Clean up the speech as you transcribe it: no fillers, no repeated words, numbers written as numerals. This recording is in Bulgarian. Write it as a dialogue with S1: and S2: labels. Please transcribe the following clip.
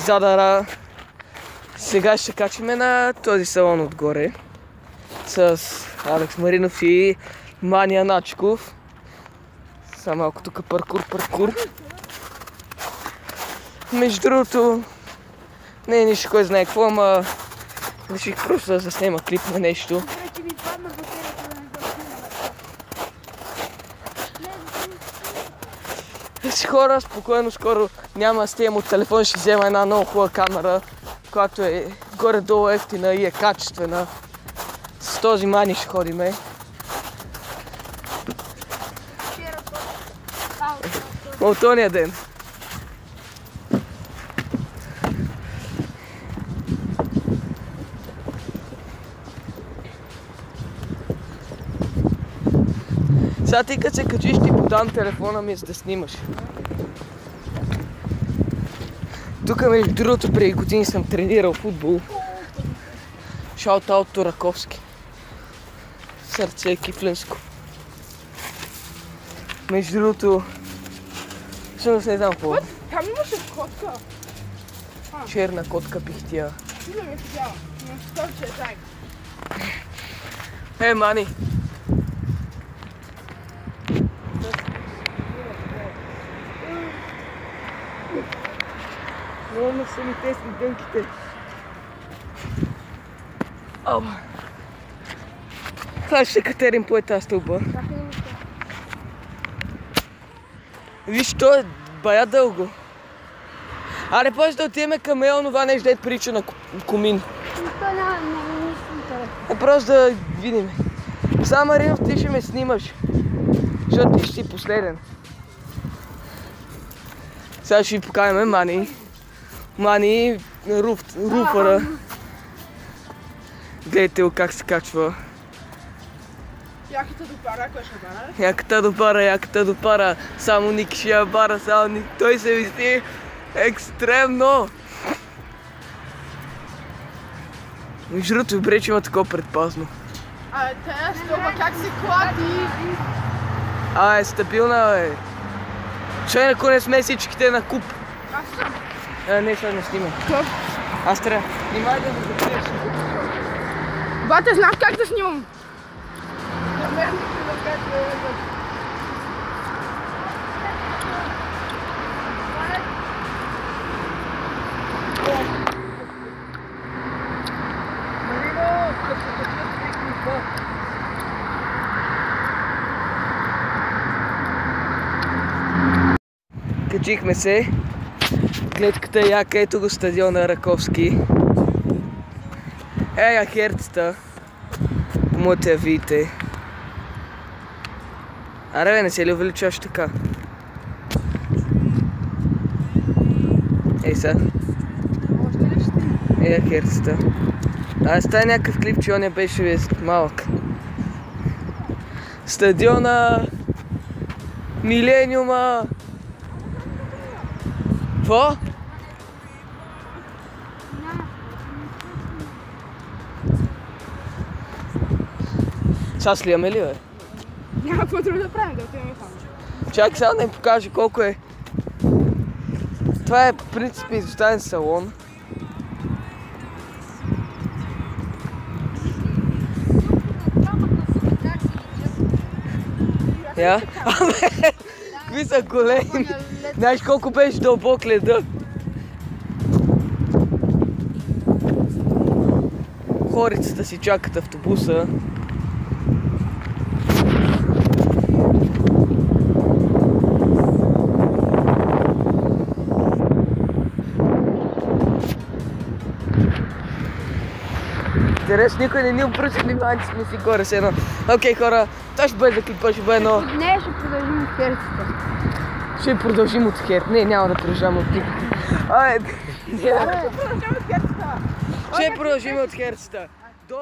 S1: Задара. Сега ще качиме на този салон отгоре с Алекс Маринов и Мани Аначков. Само малко тук паркур. Между другото, не е нищо кой знае какво, ама реших просто да заснема клип на нещо. Хора, спокойно, скоро няма да стигам от телефон, ще взема една много хубава камера, която е горе-долу ефтина и е качествена. С този Мани ще ходиме. От тония ден. Сега ти като се качиш, ти подам телефона ми, за да снимаш. Тук между другото преди години съм тренирал футбол. Шаут-аут Раковски. Сърце кифленско. Между другото, всъщност не знам какво.
S2: Там имаше котка.
S1: Черна котка пихтия.
S2: Ти да ме видяла. Не стори, че е тайк.
S1: Мани! Много са ми тесни дънките. Това ще катерим по тази стълба. Виж, то е бая дълго. Аре, после да отидем към онова нещо, дето прилича на комин. Просто да видим. Само Маринов, ти ще ме снимаш. Защото ти ще си последен. Сега ще ви покажем Мани, руфъра. Гледайте го как се качва.
S2: Яката допара, кой ще бара?
S1: Яката допара. Само Ники ще я бара, той се виси екстремно. Между другото, добре, че има такова предпазно.
S2: Тая стълба как се клати?
S1: Стабилна, бе. Чай, ако не сме всичките на куп.
S2: Аз съм.
S1: Не, сега не снимай.
S2: Къв?
S1: Аз трябва. Внимай да го закриеш.
S2: Бате, знам как да снимам.
S1: Качихме се. Гледката е яка, ето го стадиона Раковски. Я херцата. Можете я видите. Аре бе, не се ли увеличаваш така? Ей сега. Я херцата. Става някакъв клип, че он я беше малък. Стадиона Милениума. Какво? Сега сливаме ли, бе?
S2: Няма какво друго да правим, да отиваме там.
S1: Чакай сега да ми покажа колко е. Това е в принцип изоставен салон. Я? Какви са големи! Знаеш колко беше дълбок леда? Хорицата си чакат автобуса. Интерес, никой не ни обръща внимание, че сме си горе с едно. Окей, хора, това ще бъде за клипа, ще бъде едно...
S2: Не, ще продължим от херцата.
S1: Ще продължим от хер. Не, няма да продължаваме от клипа. Ще продължим от херцата. До